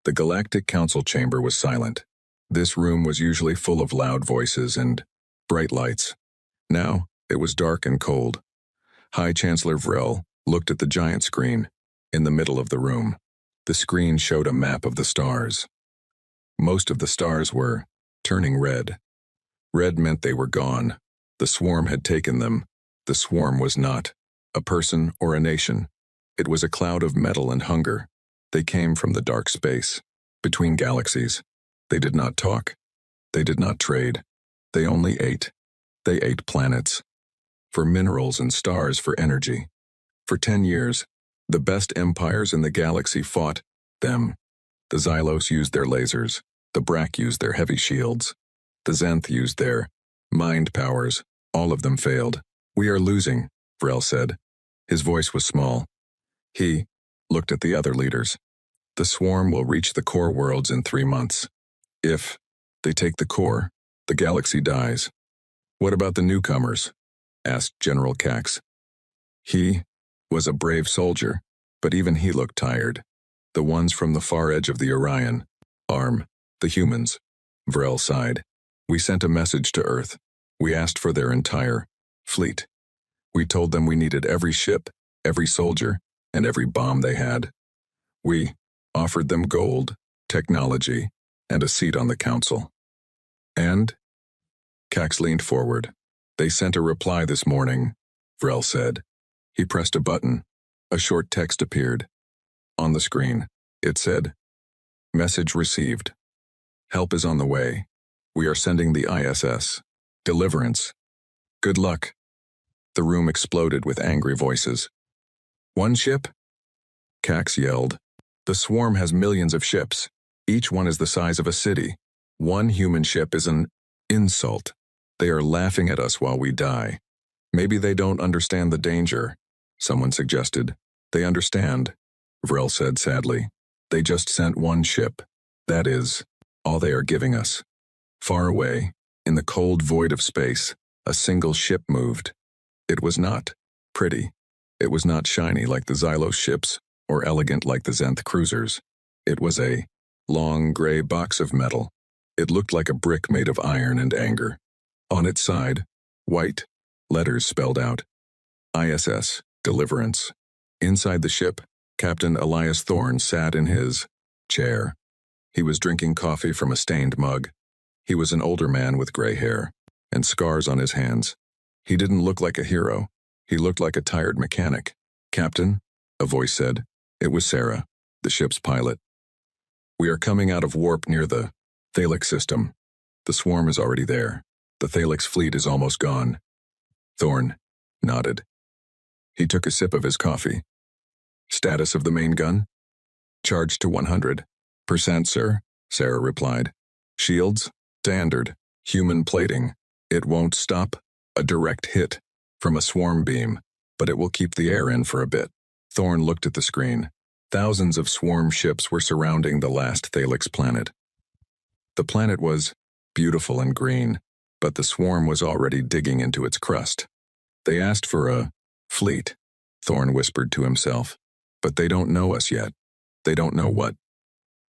The Galactic Council chamber was silent. This room was usually full of loud voices and bright lights. Now, it was dark and cold. High Chancellor Vrel looked at the giant screen in the middle of the room. The screen showed a map of the stars. Most of the stars were turning red. Red meant they were gone. The swarm had taken them. The swarm was not a person or a nation. It was a cloud of metal and hunger. They came from the dark space, between galaxies. They did not talk. They did not trade. They only ate. They ate planets. For minerals and stars for energy. For 10 years, the best empires in the galaxy fought them. The Xylos used their lasers. The Brak used their heavy shields. The Zenth used their mind powers. All of them failed. "We are losing," Vrel said. His voice was small. He looked at the other leaders. "The swarm will reach the core worlds in 3 months. If they take the core, the galaxy dies." "What about the newcomers?" asked General Cax. He was a brave soldier, but even he looked tired. "The ones from the far edge of the Orion. The humans." Vrel sighed. "We sent a message to Earth. We asked for their entire fleet. We told them we needed every ship, every soldier, and every bomb they had. We offered them gold, technology, and a seat on the council." "And?" Cax leaned forward. "They sent a reply this morning," Vrel said. He pressed a button. A short text appeared. On the screen, it said, "Message received. Help is on the way. We are sending the ISS. Deliverance. Good luck." The room exploded with angry voices. "One ship?" Cax yelled. "The swarm has millions of ships. Each one is the size of a city. One human ship is an insult. They are laughing at us while we die." "Maybe they don't understand the danger," someone suggested. "They understand," Vrel said sadly. "They just sent one ship. That is all they are giving us." Far away, in the cold void of space, a single ship moved. It was not pretty. It was not shiny like the Xylos ships or elegant like the Zenth cruisers. It was a long gray box of metal. It looked like a brick made of iron and anger. On its side, white letters spelled out, ISS, Deliverance. Inside the ship, Captain Elias Thorne sat in his chair. He was drinking coffee from a stained mug. He was an older man with gray hair and scars on his hands. He didn't look like a hero. He looked like a tired mechanic. "Captain," a voice said. It was Sarah, the ship's pilot. "We are coming out of warp near the Thalix system. The swarm is already there. The Thalix fleet is almost gone." Thorne nodded. He took a sip of his coffee. "Status of the main gun?" "Charged to 100%, sir," Sarah replied. "Shields? Standard. Human plating. It won't stop a direct hit from a swarm beam, but it will keep the air in for a bit." Thorne looked at the screen. Thousands of swarm ships were surrounding the last Thalix planet. The planet was beautiful and green, but the swarm was already digging into its crust. "They asked for a fleet," Thorne whispered to himself. "But they don't know us yet. They don't know what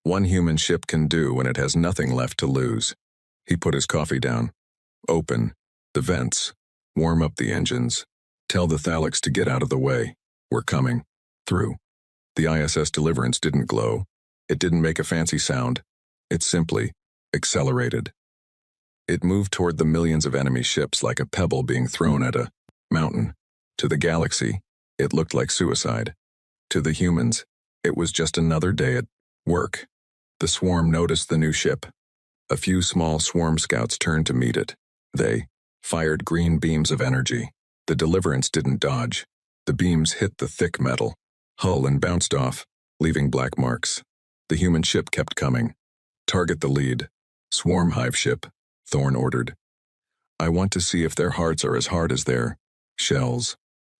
one human ship can do when it has nothing left to lose." He put his coffee down. "Open the vents. Warm up the engines. Tell the Thalix to get out of the way. We're coming through." The ISS Deliverance didn't glow. It didn't make a fancy sound. It simply accelerated. It moved toward the millions of enemy ships like a pebble being thrown at a mountain. To the galaxy, it looked like suicide. To the humans, it was just another day at work. The swarm noticed the new ship. A few small swarm scouts turned to meet it. They fired green beams of energy. The Deliverance didn't dodge. The beams hit the thick metal hull and bounced off, leaving black marks. The human ship kept coming. "Target the lead. Swarm hive ship," Thorne ordered. "I want to see if their hearts are as hard as their shells."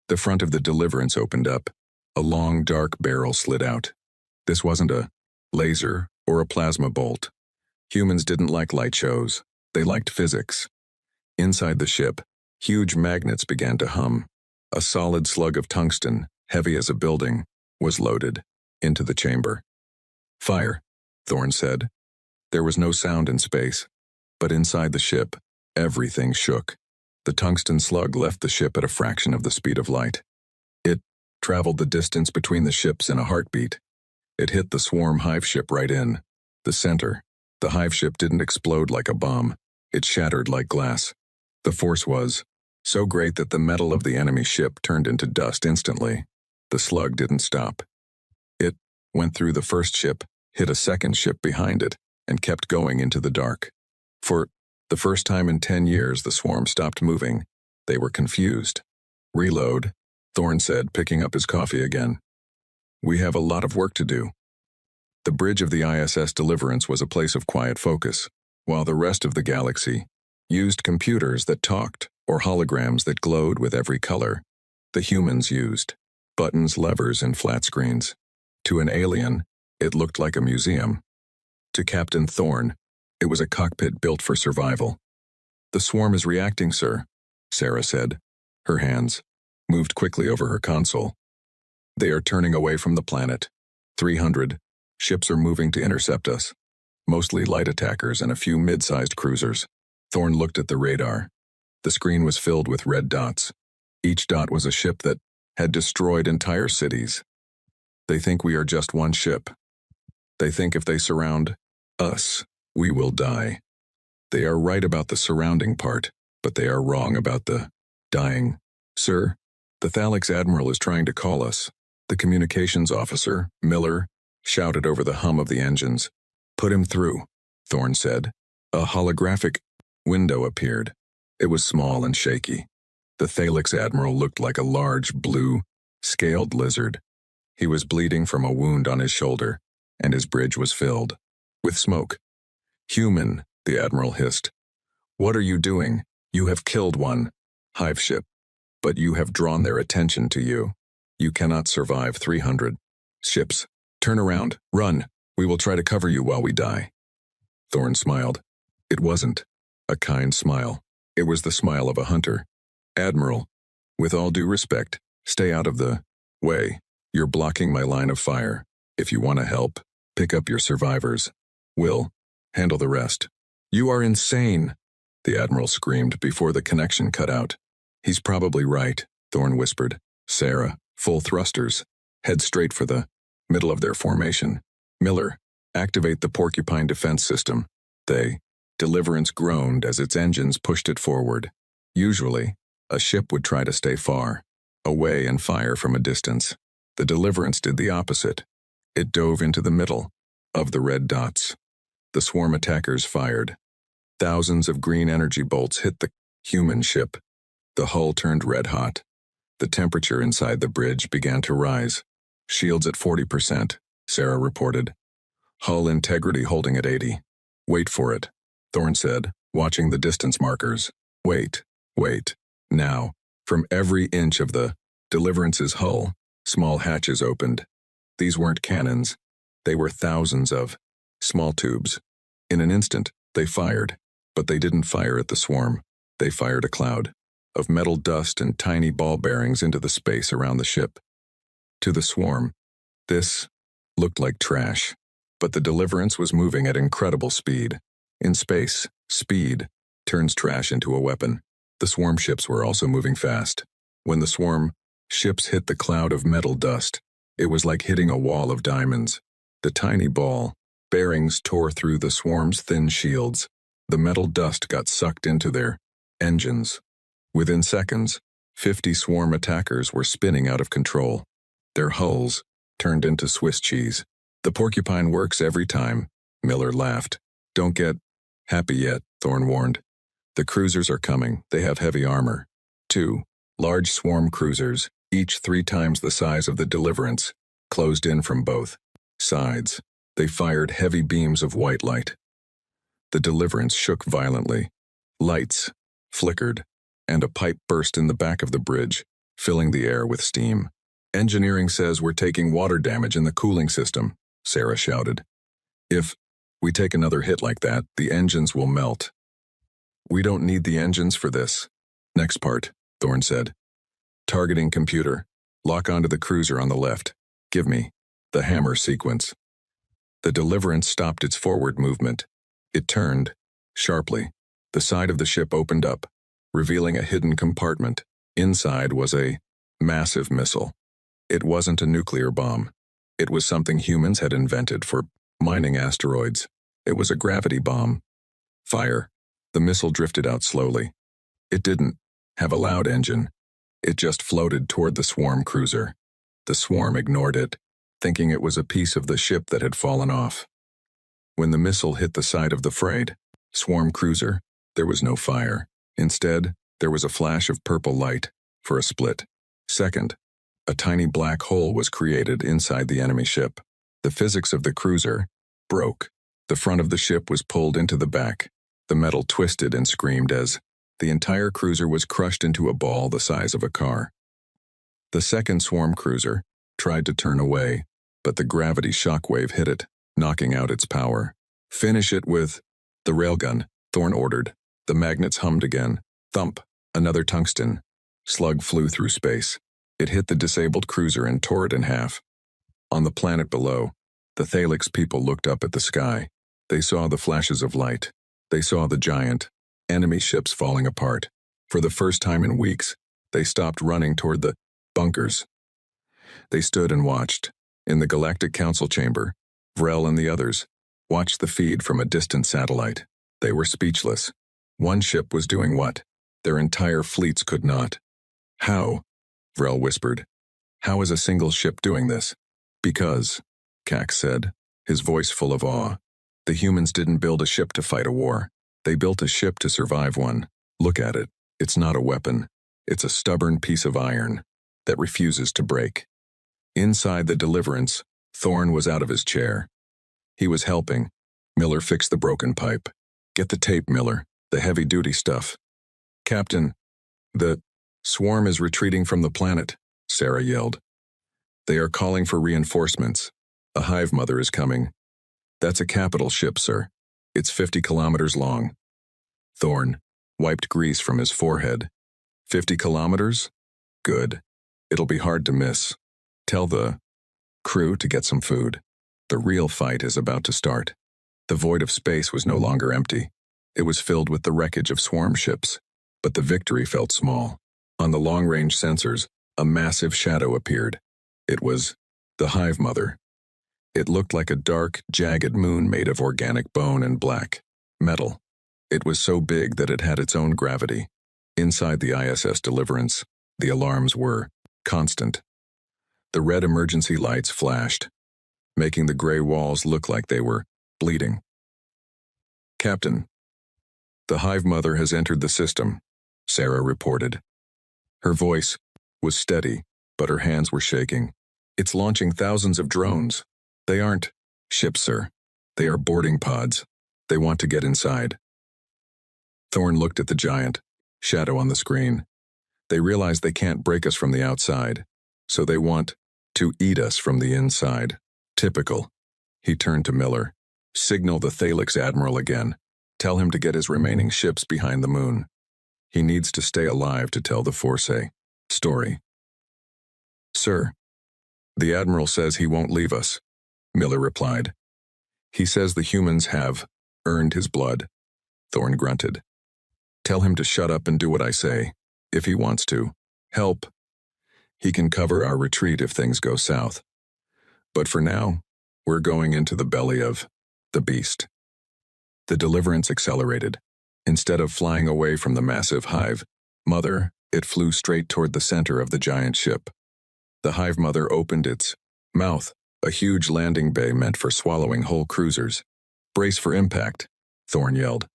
The front of the Deliverance opened up. A long, dark barrel slid out. This wasn't a laser or a plasma bolt. Humans didn't like light shows. They liked physics. Inside the ship, huge magnets began to hum. A solid slug of tungsten, heavy as a building, was loaded into the chamber. "Fire," Thorne said. There was no sound in space, but inside the ship, everything shook. The tungsten slug left the ship at a fraction of the speed of light. It traveled the distance between the ships in a heartbeat. It hit the swarm hive ship right in the center. The hive ship didn't explode like a bomb. It shattered like glass. The force was so great that the metal of the enemy ship turned into dust instantly. The slug didn't stop. It went through the first ship, hit a second ship behind it, and kept going into the dark. For the first time in 10 years, the swarm stopped moving. They were confused. Reload, Thorne said, picking up his coffee again. We have a lot of work to do. The bridge of the ISS Deliverance was a place of quiet focus, while the rest of the galaxy used computers that talked or holograms that glowed with every color. The humans used buttons, levers, and flat screens. To an alien, it looked like a museum. To Captain Thorne, it was a cockpit built for survival. The swarm is reacting, sir, Sarah said. Her hands moved quickly over her console. They are turning away from the planet. 300 ships are moving to intercept us. Mostly light attackers and a few mid-sized cruisers. Thorne looked at the radar. The screen was filled with red dots. Each dot was a ship that had destroyed entire cities. They think we are just one ship. They think if they surround us, we will die. They are right about the surrounding part, but they are wrong about the dying. Sir, the Thalix Admiral is trying to call us. The communications officer, Miller, shouted over the hum of the engines. Put him through, Thorne said. A holographic window appeared. It was small and shaky. The Thalix Admiral looked like a large, blue, scaled lizard. He was bleeding from a wound on his shoulder, and his bridge was filled with smoke. Human, the Admiral hissed. What are you doing? You have killed one hive ship, but you have drawn their attention to you. You cannot survive 300 ships. Turn around, run. We will try to cover you while we die. Thorne smiled. It wasn't a kind smile. It was the smile of a hunter. Admiral, with all due respect, stay out of the way. You're blocking my line of fire. If you want to help, pick up your survivors. We'll handle the rest. You are insane, the Admiral screamed before the connection cut out. He's probably right, Thorne whispered. Sarah, full thrusters. Head straight for the middle of their formation. Miller, activate the Porcupine defense system. Deliverance groaned as its engines pushed it forward. Usually, a ship would try to stay far away and fire from a distance. The Deliverance did the opposite. It dove into the middle of the red dots. The swarm attackers fired. Thousands of green energy bolts hit the human ship. The hull turned red hot. The temperature inside the bridge began to rise. Shields at 40%, Sarah reported. Hull integrity holding at 80. Wait for it, Thorne said, watching the distance markers. Wait. Now, from every inch of the Deliverance's hull, small hatches opened. These weren't cannons. They were thousands of small tubes. In an instant, they fired, but they didn't fire at the swarm. They fired a cloud of metal dust and tiny ball bearings into the space around the ship. To the swarm, this looked like trash, but the Deliverance was moving at incredible speed. In space, speed turns trash into a weapon. The swarm ships were also moving fast. When the swarm ships hit the cloud of metal dust, it was like hitting a wall of diamonds. The tiny ball bearings tore through the swarm's thin shields. The metal dust got sucked into their engines. Within seconds, 50 swarm attackers were spinning out of control. Their hulls turned into Swiss cheese. The Porcupine works every time, Miller laughed. Don't get happy yet, Thorne warned. The cruisers are coming. They have heavy armor. 2 large swarm cruisers, each 3 times the size of the Deliverance, closed in from both sides. They fired heavy beams of white light. The Deliverance shook violently. Lights flickered, and a pipe burst in the back of the bridge, filling the air with steam. Engineering says we're taking water damage in the cooling system, Sarah shouted. If we take another hit like that, the engines will melt. We don't need the engines for this. Next part, Thorne said. Targeting computer. Lock onto the cruiser on the left. Give me the hammer sequence. The Deliverance stopped its forward movement. It turned, sharply. The side of the ship opened up, revealing a hidden compartment. Inside was a massive missile. It wasn't a nuclear bomb. It was something humans had invented for mining asteroids. It was a gravity bomb. Fire. The missile drifted out slowly. It didn't have a loud engine. It just floated toward the swarm cruiser. The swarm ignored it, thinking it was a piece of the ship that had fallen off. When the missile hit the side of the freight swarm cruiser, there was no fire. Instead, there was a flash of purple light. For a split second, a tiny black hole was created inside the enemy ship. The physics of the cruiser broke. The front of the ship was pulled into the back. The metal twisted and screamed as the entire cruiser was crushed into a ball the size of a car. The second swarm cruiser tried to turn away, but the gravity shockwave hit it, knocking out its power. Finish it with the railgun, Thorn ordered. The magnets hummed again. Thump. Another tungsten slug flew through space. It hit the disabled cruiser and tore it in half. On the planet below, the Thalix people looked up at the sky. They saw the flashes of light. They saw the giant enemy ships falling apart. For the first time in weeks, they stopped running toward the bunkers. They stood and watched. In the Galactic Council chamber, Vrel and the others watched the feed from a distant satellite. They were speechless. One ship was doing what their entire fleets could not. How? Vrel whispered. How is a single ship doing this? Because, Cax said, his voice full of awe. The humans didn't build a ship to fight a war. They built a ship to survive one. Look at it. It's not a weapon. It's a stubborn piece of iron that refuses to break. Inside the Deliverance, Thorn was out of his chair. He was helping. Miller fixed the broken pipe. Get the tape, Miller. The heavy-duty stuff. Captain, the swarm is retreating from the planet, Sarah yelled. They are calling for reinforcements. A hive mother is coming. That's a capital ship, sir. It's 50 kilometers long. Thorn wiped grease from his forehead. 50 kilometers? Good. It'll be hard to miss. Tell the crew to get some food. The real fight is about to start. The void of space was no longer empty. It was filled with the wreckage of swarm ships, but the victory felt small. On the long-range sensors, a massive shadow appeared. It was the Hive Mother. It looked like a dark, jagged moon made of organic bone and black metal. It was so big that it had its own gravity. Inside the ISS Deliverance, the alarms were constant. The red emergency lights flashed, making the gray walls look like they were bleeding. Captain, the Hive Mother has entered the system, Sarah reported. Her voice was steady, but her hands were shaking. It's launching thousands of drones. They aren't ships, sir. They are boarding pods. They want to get inside. Thorn looked at the giant shadow on the screen. They realize they can't break us from the outside, so they want to eat us from the inside. Typical. He turned to Miller. Signal the Thalix Admiral again. Tell him to get his remaining ships behind the moon. He needs to stay alive to tell the Force story. Sir, the Admiral says he won't leave us, Miller replied. He says the humans have earned his blood. Thorn grunted. Tell him to shut up and do what I say, if he wants to. Help. He can cover our retreat if things go south. But for now, we're going into the belly of the beast. The Deliverance accelerated. Instead of flying away from the massive Hive Mother, it flew straight toward the center of the giant ship. The Hive Mother opened its mouth, a huge landing bay meant for swallowing whole cruisers. Brace for impact, Thorn yelled.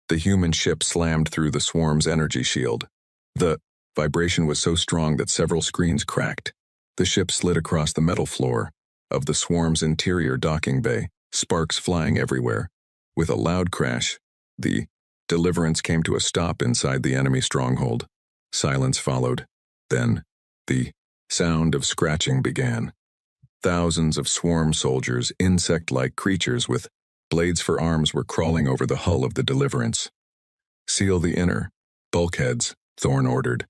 The human ship slammed through the swarm's energy shield. The vibration was so strong that several screens cracked. The ship slid across the metal floor of the swarm's interior docking bay, sparks flying everywhere. With a loud crash, the Deliverance came to a stop inside the enemy stronghold. Silence followed. Then, the sound of scratching began. Thousands of swarm soldiers, insect-like creatures with blades for arms, were crawling over the hull of the Deliverance. Seal the inner bulkheads, Thorn ordered.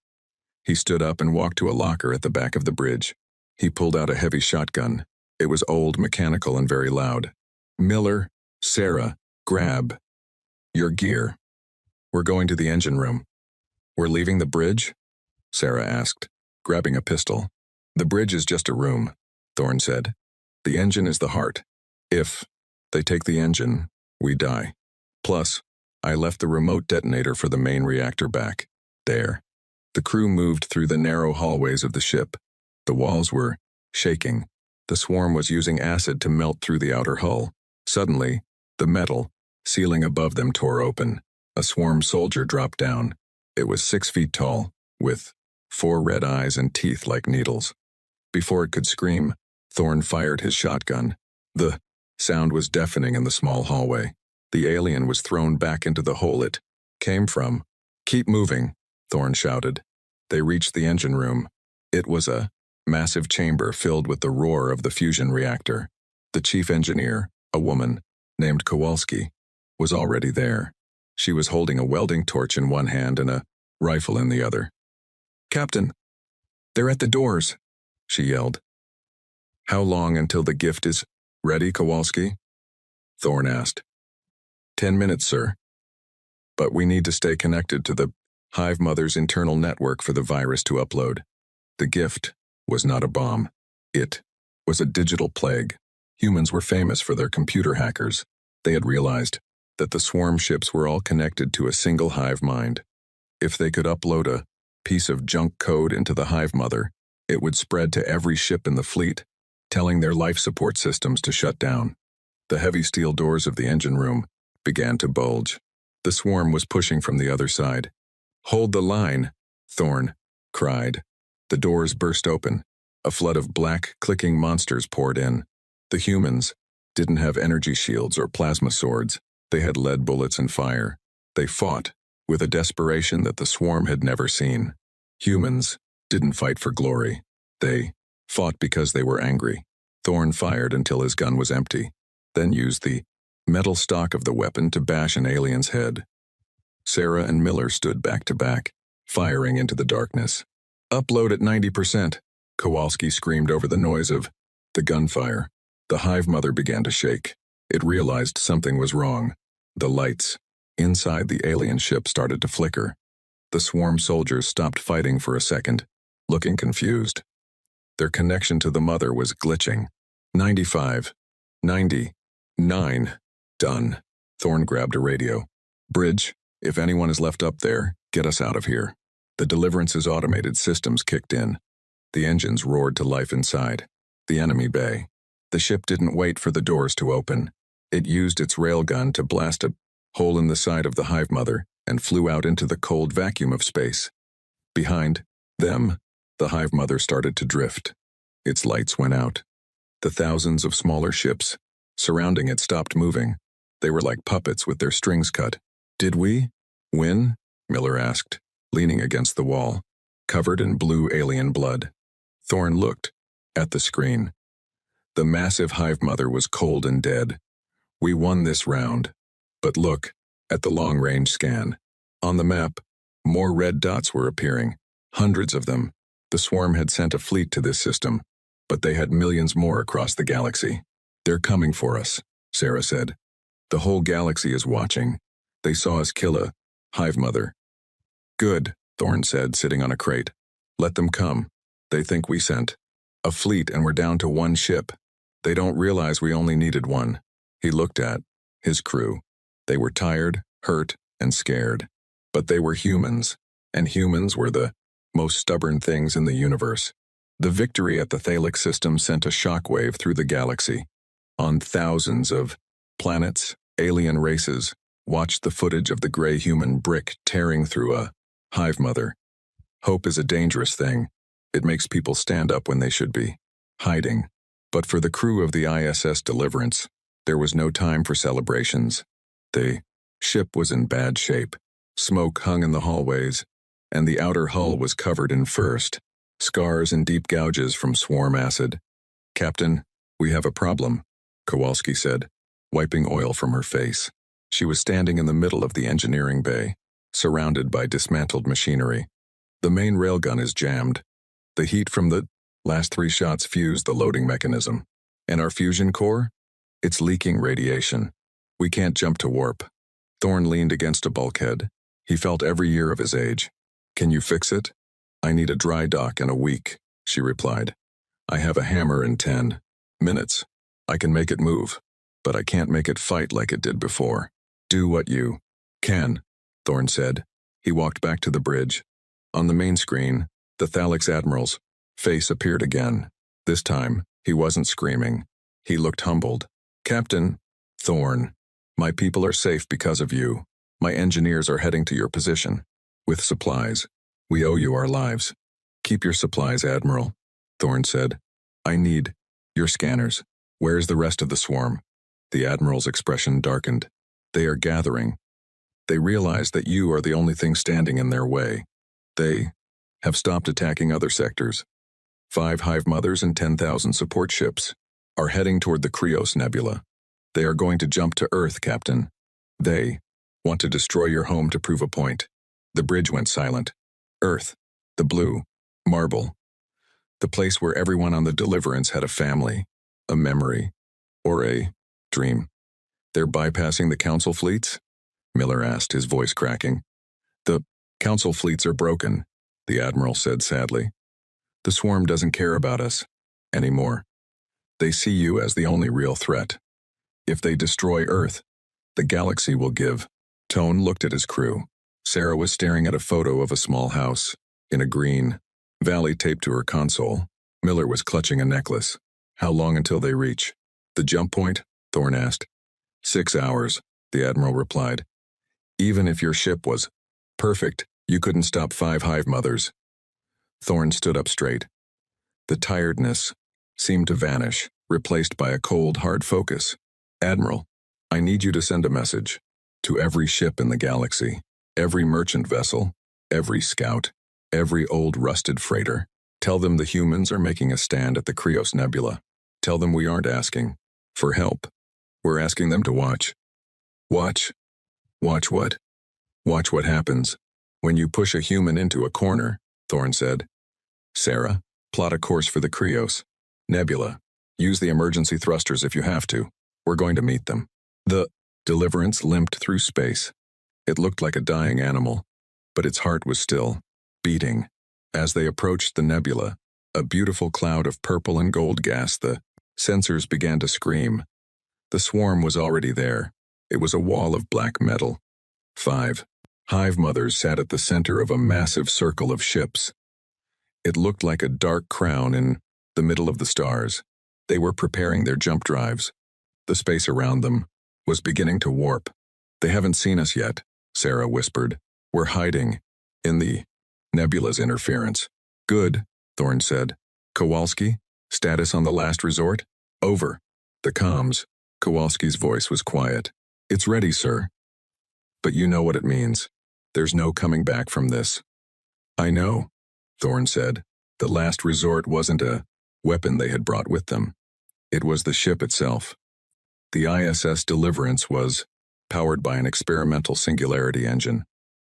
He stood up and walked to a locker at the back of the bridge. He pulled out a heavy shotgun. It was old, mechanical, and very loud. Miller, Sarah, grab your gear. We're going to the engine room. We're leaving the bridge? Sarah asked, grabbing a pistol. The bridge is just a room, Thorne said. The engine is the heart. If they take the engine, we die. Plus, I left the remote detonator for the main reactor back there. The crew moved through the narrow hallways of the ship. The walls were shaking. The swarm was using acid to melt through the outer hull. Suddenly, the metal ceiling above them tore open. A swarm soldier dropped down. It was 6 feet tall, with 4 red eyes and teeth like needles. Before it could scream, Thorne fired his shotgun. The sound was deafening in the small hallway. The alien was thrown back into the hole it came from. Keep moving, Thorne shouted. They reached the engine room. It was a massive chamber filled with the roar of the fusion reactor. The chief engineer, a woman named Kowalski, was already there. She was holding a welding torch in one hand and a rifle in the other. Captain, they're at the doors, she yelled. How long until the gift is ready, Kowalski? Thorne asked. 10 minutes, sir. But we need to stay connected to the Hive Mother's internal network for the virus to upload. The gift was not a bomb. It was a digital plague. Humans were famous for their computer hackers. They had realized that the swarm ships were all connected to a single hive mind. If they could upload a piece of junk code into the Hive Mother, it would spread to every ship in the fleet, telling their life support systems to shut down. The heavy steel doors of the engine room began to bulge. The swarm was pushing from the other side. Hold the line, Thorne cried. The doors burst open. A flood of black, clicking monsters poured in. The humans didn't have energy shields or plasma swords. They had lead bullets and fire. They fought with a desperation that the swarm had never seen. Humans didn't fight for glory. They fought because they were angry. Thorne fired until his gun was empty, then used the metal stock of the weapon to bash an alien's head. Sarah and Miller stood back to back, firing into the darkness. Upload at 90%, Kowalski screamed over the noise of the gunfire. The Hive Mother began to shake. It realized something was wrong. The lights inside the alien ship started to flicker. The swarm soldiers stopped fighting for a second, looking confused. Their connection to the mother was glitching. 95. 99. Done. Thorne grabbed a radio. Bridge, if anyone is left up there, get us out of here. The Deliverance's automated systems kicked in. The engines roared to life inside the enemy bay. The ship didn't wait for the doors to open. It used its railgun to blast a hole in the side of the Hive Mother and flew out into the cold vacuum of space. Behind them, the Hive Mother started to drift. Its lights went out. The thousands of smaller ships surrounding it stopped moving. They were like puppets with their strings cut. Did we win? Miller asked, leaning against the wall, covered in blue alien blood. Thorne looked at the screen. The massive Hive Mother was cold and dead. We won this round. But look at the long-range scan. On the map, more red dots were appearing, hundreds of them. The swarm had sent a fleet to this system, but they had millions more across the galaxy. They're coming for us, Sarah said. The whole galaxy is watching. They saw us kill a Hive Mother. Good, Thorne said, sitting on a crate. Let them come. They think we sent a fleet and we're down to one ship. They don't realize we only needed one. He looked at his crew. They were tired, hurt, and scared. But they were humans, and humans were the most stubborn things in the universe. The victory at the Thalic system sent a shockwave through the galaxy. On thousands of planets, alien races watched the footage of the gray human brick tearing through a Hive Mother. Hope is a dangerous thing. It makes people stand up when they should be hiding. But for the crew of the ISS Deliverance, there was no time for celebrations. The ship was in bad shape. Smoke hung in the hallways, and the outer hull was covered in first scars and deep gouges from swarm acid. Captain, we have a problem, Kowalski said, wiping oil from her face. She was standing in the middle of the engineering bay, surrounded by dismantled machinery. The main railgun is jammed. The heat from the last 3 shots fused the loading mechanism. And our fusion core? It's leaking radiation. We can't jump to warp. Thorn leaned against a bulkhead. He felt every year of his age. Can you fix it? I need a dry dock in a week, she replied. I have a hammer in 10 minutes. I can make it move, but I can't make it fight like it did before. Do what you can, Thorn said. He walked back to the bridge. On the main screen, the Thalix Admiral's face appeared again. This time, he wasn't screaming. He looked humbled. Captain Thorn, my people are safe because of you. My engineers are heading to your position. With supplies. We owe you our lives. Keep your supplies, Admiral, Thorn said. I need your scanners. Where's the rest of the swarm? The Admiral's expression darkened. They are gathering. They realize that you are the only thing standing in their way. They have stopped attacking other sectors. 5 Hive Mothers and 10,000 support ships are heading toward the Krios Nebula. They are going to jump to Earth, Captain. They want to destroy your home to prove a point. The bridge went silent. Earth, the blue, marble. The place where everyone on the Deliverance had a family, a memory, or a dream. They're bypassing the Council fleets? Miller asked, his voice cracking. The Council fleets are broken, the Admiral said sadly. The swarm doesn't care about us anymore. They see you as the only real threat. If they destroy Earth, the galaxy will give. Tone looked at his crew. Sarah was staring at a photo of a small house in a green valley taped to her console. Miller was clutching a necklace. How long until they reach? The jump point? Thorn asked. 6 hours, the Admiral replied. Even if your ship was perfect, you couldn't stop 5 Hive Mothers. Thorn stood up straight. The tiredness seemed to vanish, replaced by a cold, hard focus. Admiral, I need you to send a message to every ship in the galaxy, every merchant vessel, every scout, every old rusted freighter. Tell them the humans are making a stand at the Krios Nebula. Tell them we aren't asking for help. We're asking them to watch. Watch? Watch what? Watch what happens when you push a human into a corner, Thorn said. Sarah, plot a course for the Krios Nebula. Use the emergency thrusters if you have to. We're going to meet them. The Deliverance limped through space. It looked like a dying animal, but its heart was still beating. As they approached the nebula, a beautiful cloud of purple and gold gas, the sensors began to scream. The swarm was already there. It was a wall of black metal. 5 Hive Mothers sat at the center of a massive circle of ships. It looked like a dark crown in the middle of the stars. They were preparing their jump drives. The space around them was beginning to warp. They haven't seen us yet, Sarah whispered. We're hiding in the nebula's interference. Good, Thorn said. Kowalski, status on the last resort? Over. The comms. Kowalski's voice was quiet. It's ready, sir. But you know what it means. There's no coming back from this. I know, Thorn said. The last resort wasn't a weapon they had brought with them. It was the ship itself. The ISS Deliverance was powered by an experimental singularity engine.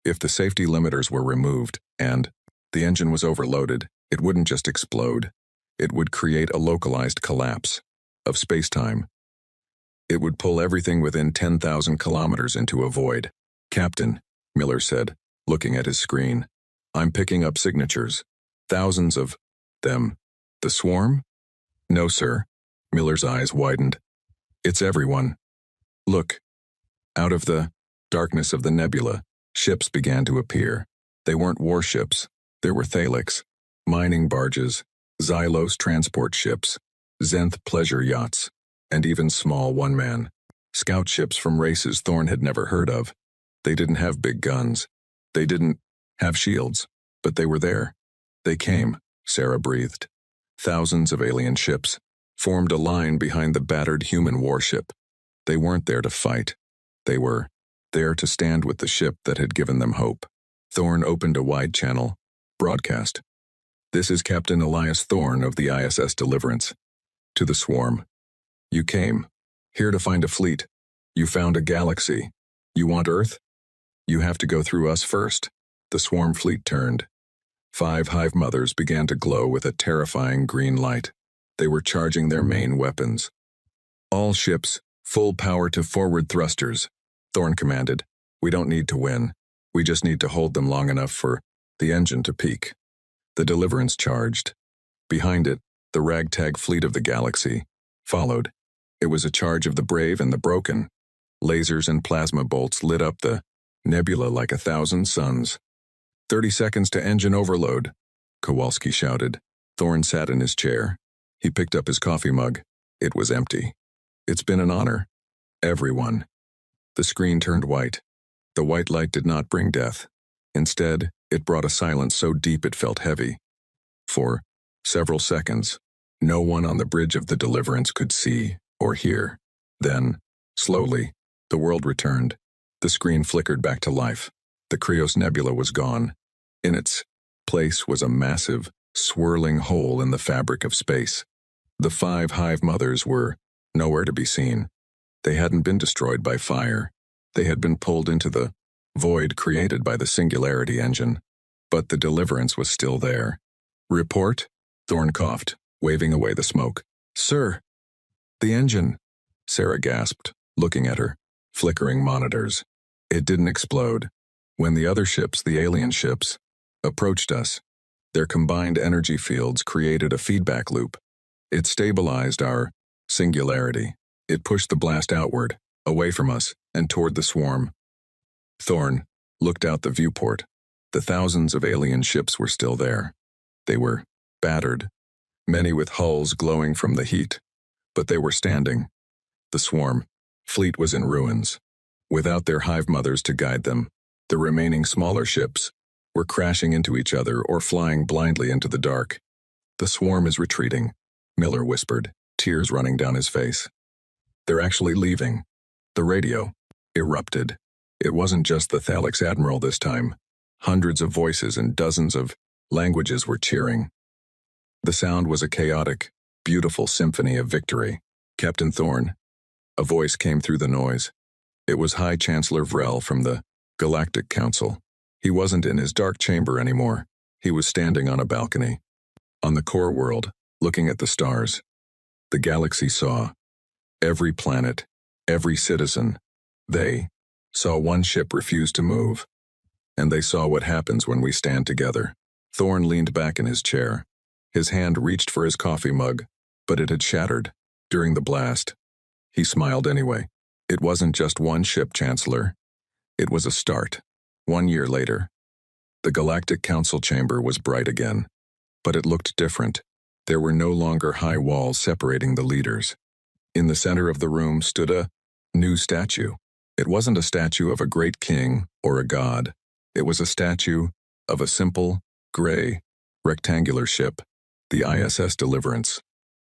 If the safety limiters were removed and the engine was overloaded, it wouldn't just explode. It would create a localized collapse of space-time. It would pull everything within 10,000 kilometers into a void. Captain, Miller said, looking at his screen. I'm picking up signatures. Thousands of them. The swarm? No, sir. Miller's eyes widened. It's everyone. Look. Out of the darkness of the nebula, ships began to appear. They weren't warships. There were Thalix, mining barges, Xylos transport ships, Zenth pleasure yachts, and even small one-man scout ships from races Thorn had never heard of. They didn't have big guns. They didn't have shields, but they were there. They came, Sarah breathed. Thousands of alien ships formed a line behind the battered human warship. They weren't there to fight. They were there to stand with the ship that had given them hope. Thorn opened a wide-channel broadcast. This is Captain Elias Thorn of the ISS Deliverance. To the swarm. You came. Here to find a fleet. You found a galaxy. You want Earth? You have to go through us first. The swarm fleet turned. 5 Hive Mothers began to glow with a terrifying green light. They were charging their main weapons. All ships, full power to forward thrusters, Thorne commanded. We don't need to win. We just need to hold them long enough for the engine to peak. The Deliverance charged. Behind it, the ragtag fleet of the galaxy followed. It was a charge of the brave and the broken. Lasers and plasma bolts lit up the nebula like 1,000 suns. 30 seconds to engine overload, Kowalski shouted. Thorne sat in his chair. He picked up his coffee mug. It was empty. It's been an honor. Everyone. The screen turned white. The white light did not bring death. Instead, it brought a silence so deep it felt heavy. For several seconds, no one on the bridge of the Deliverance could see or hear. Then, slowly, the world returned. The screen flickered back to life. The Krios Nebula was gone. In its place was a massive, swirling hole in the fabric of space. The 5 hive mothers were nowhere to be seen. They hadn't been destroyed by fire. They had been pulled into the void created by the Singularity engine. But the Deliverance was still there. Report? Thorne coughed, waving away the smoke. Sir! The engine! Sarah gasped, looking at her flickering monitors. It didn't explode. When the other ships, the alien ships, approached us, their combined energy fields created a feedback loop. It stabilized our singularity. It pushed the blast outward, away from us, and toward the swarm. Thorne looked out the viewport. The thousands of alien ships were still there. They were battered, many with hulls glowing from the heat, but they were standing. The swarm fleet was in ruins. Without their hive mothers to guide them, the remaining smaller ships were crashing into each other or flying blindly into the dark. The swarm is retreating, Miller whispered, tears running down his face. They're actually leaving. The radio erupted. It wasn't just the Thalix Admiral this time. Hundreds of voices and dozens of languages were cheering. The sound was a chaotic, beautiful symphony of victory. Captain Thorne. A voice came through the noise. It was High Chancellor Vrel from the Galactic Council. He wasn't in his dark chamber anymore. He was standing on a balcony. On the core world, looking at the stars. The galaxy saw every planet, every citizen. They saw one ship refuse to move. And they saw what happens when we stand together. Thorne leaned back in his chair. His hand reached for his coffee mug, but it had shattered during the blast. He smiled anyway. It wasn't just one ship, Chancellor. It was a start. 1 year later. The Galactic Council chamber was bright again, but it looked different. There were no longer high walls separating the leaders. In the center of the room stood a new statue. It wasn't a statue of a great king or a god. It was a statue of a simple, gray, rectangular ship, the ISS Deliverance.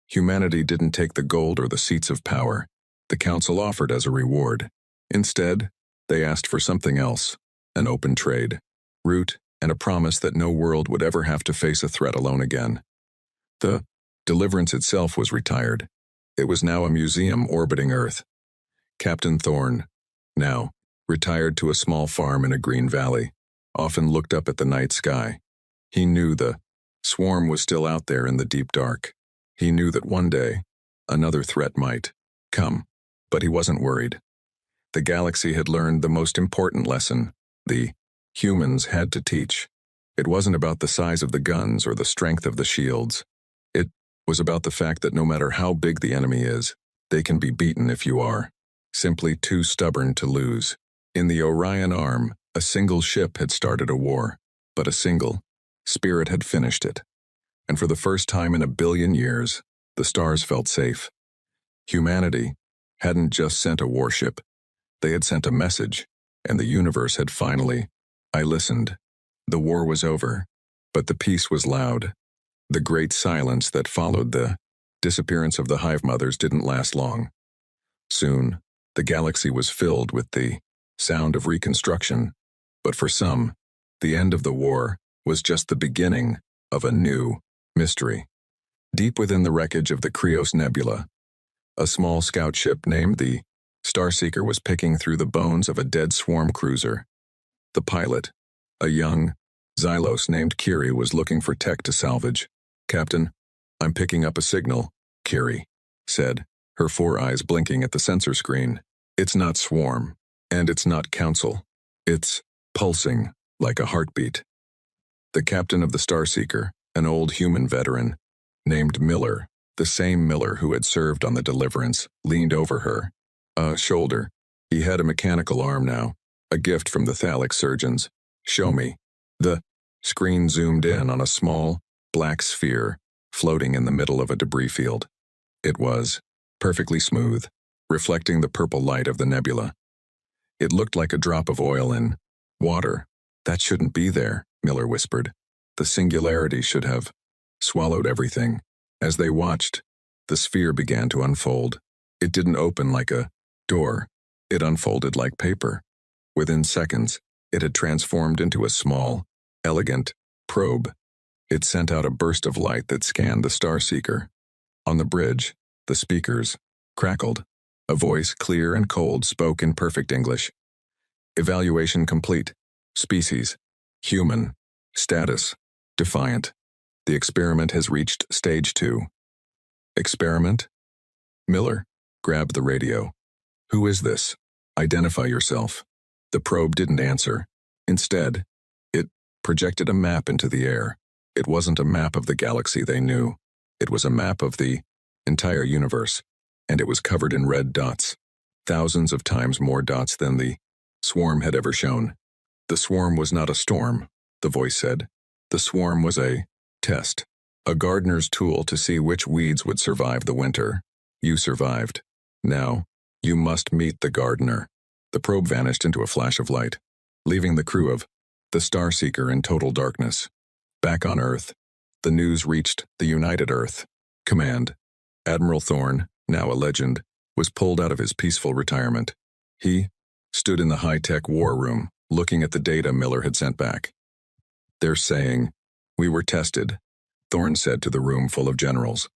Humanity didn't take the gold or the seats of power the Council offered as a reward. Instead, they asked for something else, an open trade, route, and a promise that no world would ever have to face a threat alone again. The Deliverance itself was retired. It was now a museum orbiting Earth. Captain Thorne, now, retired to a small farm in a green valley, often looked up at the night sky. He knew the swarm was still out there in the deep dark. He knew that one day, another threat might come, but he wasn't worried. The galaxy had learned the most important lesson the humans had to teach. It wasn't about the size of the guns or the strength of the shields. It was about the fact that no matter how big the enemy is, they can be beaten if you are simply too stubborn to lose. In the Orion Arm, a single ship had started a war, but a single spirit had finished it. And for the first time in 1 billion years, the stars felt safe. Humanity hadn't just sent a warship. They had sent a message, and the universe had finally. I listened. The war was over, but the peace was loud. The great silence that followed the disappearance of the hive mothers didn't last long. Soon, the galaxy was filled with the sound of reconstruction, but for some, the end of the war was just the beginning of a new mystery. Deep within the wreckage of the Krios Nebula, a small scout ship named the Starseeker was picking through the bones of a dead swarm cruiser. The pilot, a young Xylos named Kiri, was looking for tech to salvage. Captain, I'm picking up a signal, Kiri said. her 4 eyes blinking at the sensor screen. It's not swarm, and it's not council. It's pulsing like a heartbeat. The captain of the Starseeker, an old human veteran, named Miller, the same Miller who had served on the Deliverance, leaned over her shoulder. He had a mechanical arm now, a gift from the Thalic surgeons. Show me. The screen zoomed in on a small, black sphere floating in the middle of a debris field. It was perfectly smooth, reflecting the purple light of the nebula. It looked like a drop of oil in water. That shouldn't be there, Miller whispered. The singularity should have swallowed everything. As they watched, the sphere began to unfold. It didn't open like a door. It unfolded like paper. Within seconds, it had transformed into a small, elegant probe. It sent out a burst of light that scanned the Starseeker. On the bridge, the speakers crackled. A voice, clear and cold, spoke in perfect English. Evaluation complete. Species: human. Status: defiant. The experiment has reached stage 2. Experiment? Miller grabbed the radio. Who is this? Identify yourself. The probe didn't answer. Instead, it projected a map into the air. It wasn't a map of the galaxy they knew. It was a map of the entire universe, and it was covered in red dots. Thousands of times more dots than the swarm had ever shown. The swarm was not a storm, the voice said. The swarm was a test, a gardener's tool to see which weeds would survive the winter. You survived. Now, you must meet the gardener. The probe vanished into a flash of light, leaving the crew of the Starseeker in total darkness. Back on Earth, the news reached the United Earth Command. Admiral Thorne, now a legend, was pulled out of his peaceful retirement. He stood in the high-tech war room, looking at the data Miller had sent back. They're saying, "We were tested," Thorne said to the room full of generals.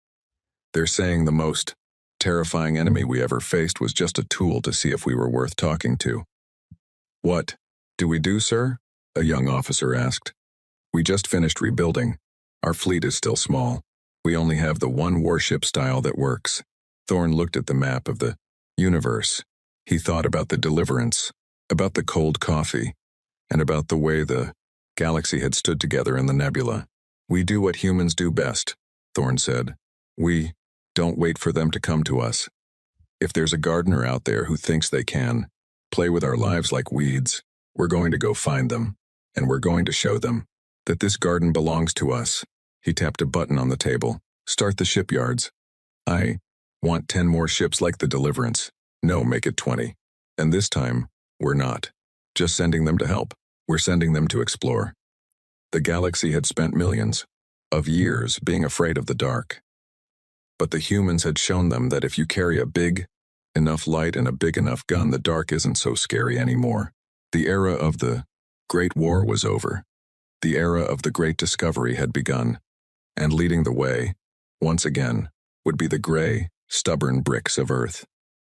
They're saying the most terrifying enemy we ever faced was just a tool to see if we were worth talking to. What do we do, sir? A young officer asked. We just finished rebuilding. Our fleet is still small. We only have the one warship style that works. Thorne looked at the map of the universe. He thought about the Deliverance, about the cold coffee, and about the way the galaxy had stood together in the nebula. We do what humans do best, Thorne said. We don't wait for them to come to us. If there's a gardener out there who thinks they can play with our lives like weeds, we're going to go find them, and we're going to show them that this garden belongs to us. He tapped a button on the table. Start the shipyards. I want 10 more ships like the Deliverance. No, make it 20. And this time, we're not just sending them to help. We're sending them to explore. The galaxy had spent millions of years being afraid of the dark. But the humans had shown them that if you carry a big enough light and a big enough gun, the dark isn't so scary anymore. The era of the Great War was over. The era of the Great Discovery had begun. And leading the way, once again, would be the gray, stubborn bricks of Earth.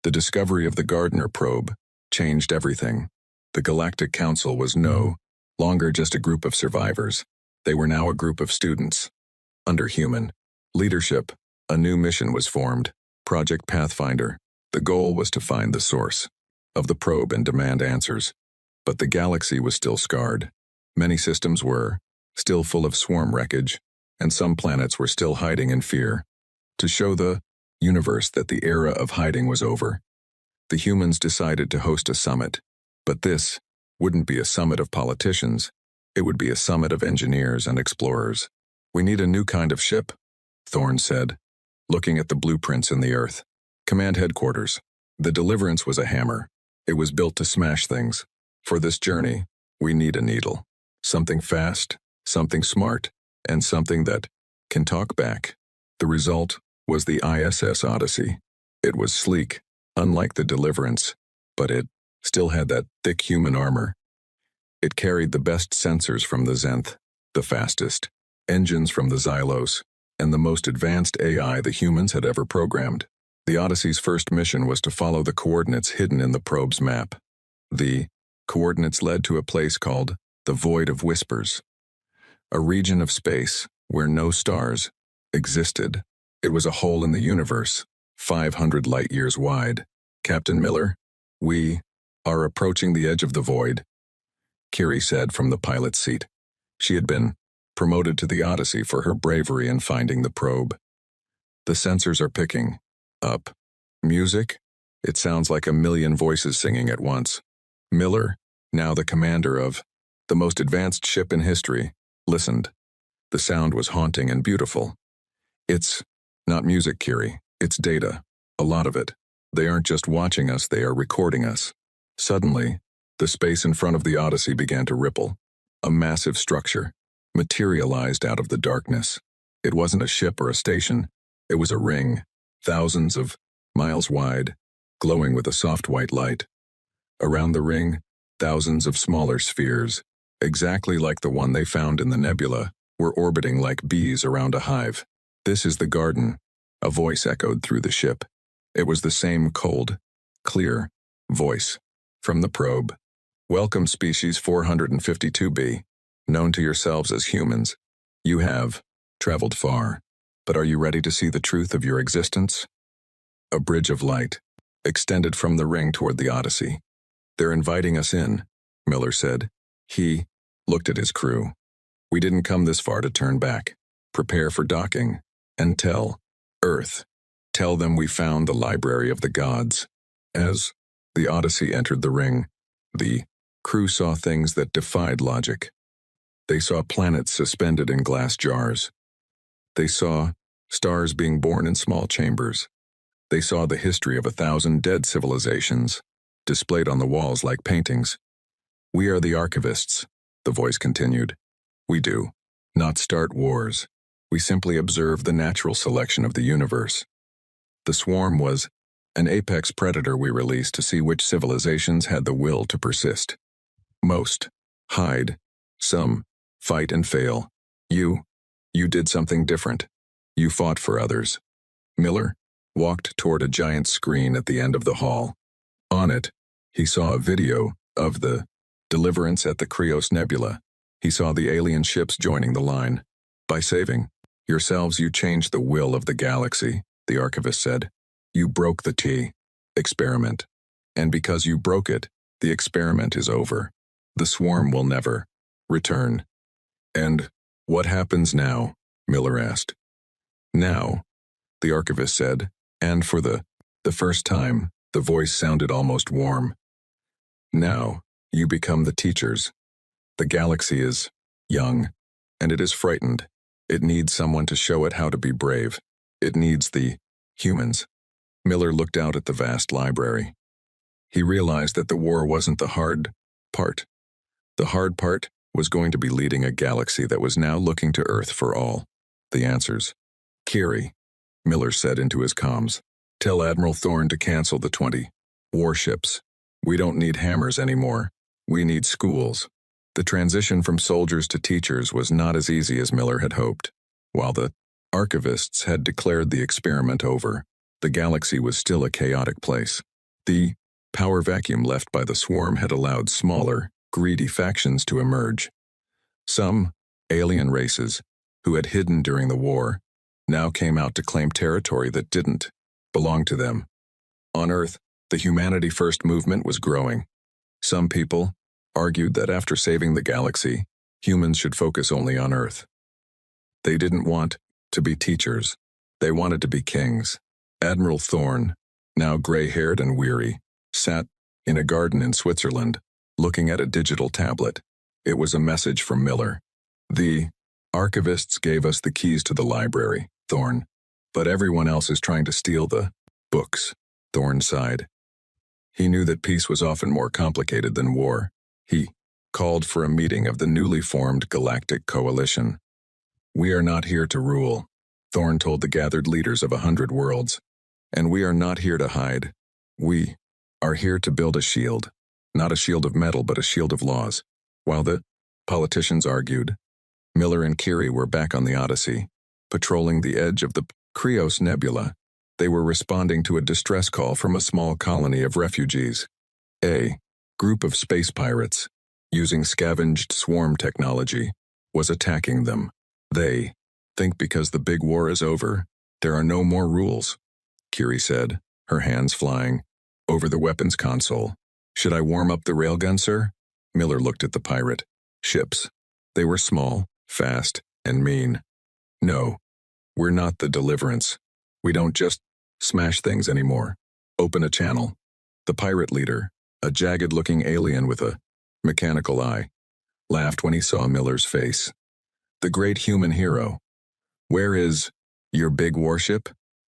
The discovery of the Gardner probe changed everything. The Galactic Council was no longer just a group of survivors. They were now a group of students. Under human leadership, a new mission was formed, Project Pathfinder. The goal was to find the source of the probe and demand answers. But the galaxy was still scarred. Many systems were still full of swarm wreckage, and some planets were still hiding in fear. To show the universe that the era of hiding was over, the humans decided to host a summit. But this wouldn't be a summit of politicians. It would be a summit of engineers and explorers. We need a new kind of ship, Thorne said, looking at the blueprints in the Earth. Command headquarters. The Deliverance was a hammer. It was built to smash things. For this journey, we need a needle. Something fast, something smart, and something that can talk back. The result was the ISS Odyssey. It was sleek, unlike the Deliverance, but it still had that thick human armor. It carried the best sensors from the Zenth, the fastest, engines from the Xylos, and the most advanced AI the humans had ever programmed. The Odyssey's first mission was to follow the coordinates hidden in the probe's map. The coordinates led to a place called the Void of Whispers, a region of space where no stars existed. It was a hole in the universe, 500 light-years wide. Captain Miller, we are approaching the edge of the void, Kiri said from the pilot's seat. She had been promoted to the Odyssey for her bravery in finding the probe. The sensors are picking up music. It sounds like a million voices singing at once. Miller, now the commander of the most advanced ship in history, listened. The sound was haunting and beautiful. It's not music, Kiri. It's data. A lot of it. They aren't just watching us, they are recording us. Suddenly, the space in front of the Odyssey began to ripple. A massive structure materialized out of the darkness. It wasn't a ship or a station. It was a ring, thousands of miles wide, glowing with a soft white light. Around the ring, thousands of smaller spheres, exactly like the one they found in the nebula, were orbiting like bees around a hive. "This is the garden," a voice echoed through the ship. It was the same cold, clear voice from the probe. "Welcome, species 452b. Known to yourselves as humans, you have traveled far, but are you ready to see the truth of your existence?" A bridge of light extended from the ring toward the Odyssey. "They're inviting us in," Miller said. He looked at his crew. "We didn't come this far to turn back. Prepare for docking, and tell Earth. Tell them we found the library of the gods." As the Odyssey entered the ring, the crew saw things that defied logic. They saw planets suspended in glass jars. They saw stars being born in small chambers. They saw the history of 1,000 dead civilizations, displayed on the walls like paintings. "We are the archivists," the voice continued. "We do not start wars. We simply observe the natural selection of the universe. The swarm was an apex predator we released to see which civilizations had the will to persist. Most hide, some fight and fail. You did something different. You fought for others." Miller walked toward a giant screen at the end of the hall. On it, he saw a video of the deliverance at the Krios Nebula. He saw the alien ships joining the line. "By saving yourselves, you changed the will of the galaxy," the archivist said. "You broke the experiment. And because you broke it, the experiment is over. The swarm will never return." "And what happens now?" Miller asked. "Now," the archivist said, and for the first time, the voice sounded almost warm. "Now, you become the teachers. The galaxy is young, and it is frightened. It needs someone to show it how to be brave. It needs the humans." Miller looked out at the vast library. He realized that the war wasn't the hard part. The hard part was going to be leading a galaxy that was now looking to Earth for all the answers. "Kiri," Miller said into his comms, "tell Admiral Thorne to cancel the 20 warships. We don't need hammers anymore. We need schools." The transition from soldiers to teachers was not as easy as Miller had hoped. While the archivists had declared the experiment over, the galaxy was still a chaotic place. The power vacuum left by the swarm had allowed smaller, greedy factions to emerge. Some alien races, who had hidden during the war, now came out to claim territory that didn't belong to them. On Earth, the Humanity First movement was growing. Some people argued that after saving the galaxy, humans should focus only on Earth. They didn't want to be teachers. They wanted to be kings. Admiral Thorne, now gray-haired and weary, sat in a garden in Switzerland, looking at a digital tablet. It was a message from Miller. "The archivists gave us the keys to the library, Thorne, but everyone else is trying to steal the books," Thorne sighed. He knew that peace was often more complicated than war. He called for a meeting of the newly formed Galactic Coalition. "We are not here to rule," Thorne told the gathered leaders of 100 worlds. "And we are not here to hide. We are here to build a shield. Not a shield of metal, but a shield of laws." While the politicians argued, Miller and Kiri were back on the Odyssey, patrolling the edge of the Krios Nebula. They were responding to a distress call from a small colony of refugees. A group of space pirates, using scavenged swarm technology, was attacking them. They think because the big war is over, there are no more rules. Kiri said, her hands flying over the weapons console. Should I warm up the railgun, sir? Miller looked at the pirate ships. They were small, fast, and mean. No, we're not the Deliverance. We don't just smash things anymore. Open a channel. The pirate leader, a jagged-looking alien with a mechanical eye, laughed when he saw Miller's face. The great human hero. Where is your big warship?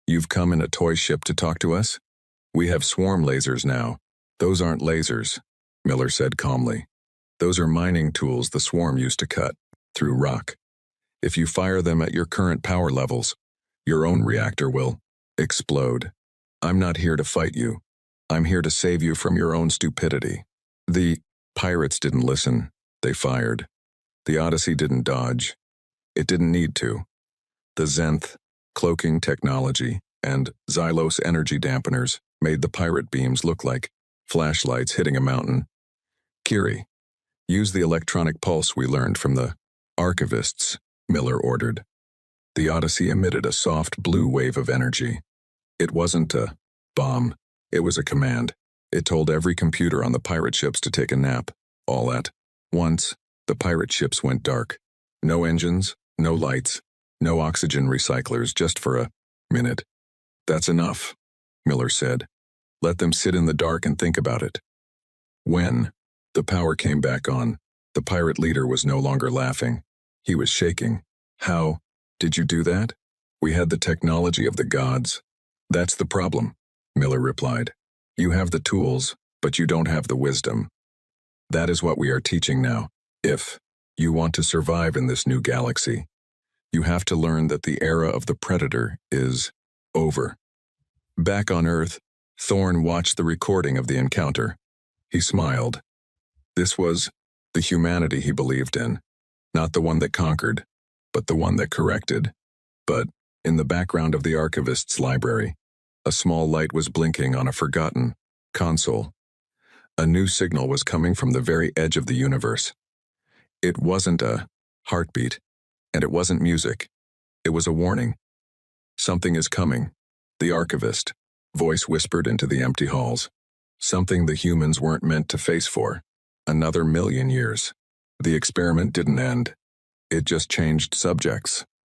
You've come in a toy ship to talk to us? We have swarm lasers now. Those aren't lasers, Miller said calmly. Those are mining tools the swarm used to cut through rock. If you fire them at your current power levels, your own reactor will explode. I'm not here to fight you. I'm here to save you from your own stupidity. The pirates didn't listen. They fired. The Odyssey didn't dodge. It didn't need to. The Zenth, cloaking technology, and Xylos energy dampeners made the pirate beams look like flashlights hitting a mountain. Kiri, use the electronic pulse we learned from the archivists, Miller ordered. The Odyssey emitted a soft blue wave of energy. It wasn't a bomb. It was a command. It told every computer on the pirate ships to take a nap. All at once, the pirate ships went dark. No engines, no lights, no oxygen recyclers, just for a minute. That's enough, Miller said. Let them sit in the dark and think about it. When the power came back on, the pirate leader was no longer laughing. He was shaking. How did you do that? We had the technology of the gods. That's the problem, Miller replied. You have the tools, but you don't have the wisdom. That is what we are teaching now. If you want to survive in this new galaxy, you have to learn that the era of the Predator is over. Back on Earth, Thorne watched the recording of the encounter. He smiled. This was the humanity he believed in, not the one that conquered, but the one that corrected. But in the background of the archivist's library, a small light was blinking on a forgotten console. A new signal was coming from the very edge of the universe. It wasn't a heartbeat, and it wasn't music. It was a warning. Something is coming, the archivist voice whispered into the empty halls. Something the humans weren't meant to face for. Another 1,000,000 years. The experiment didn't end. It just changed subjects.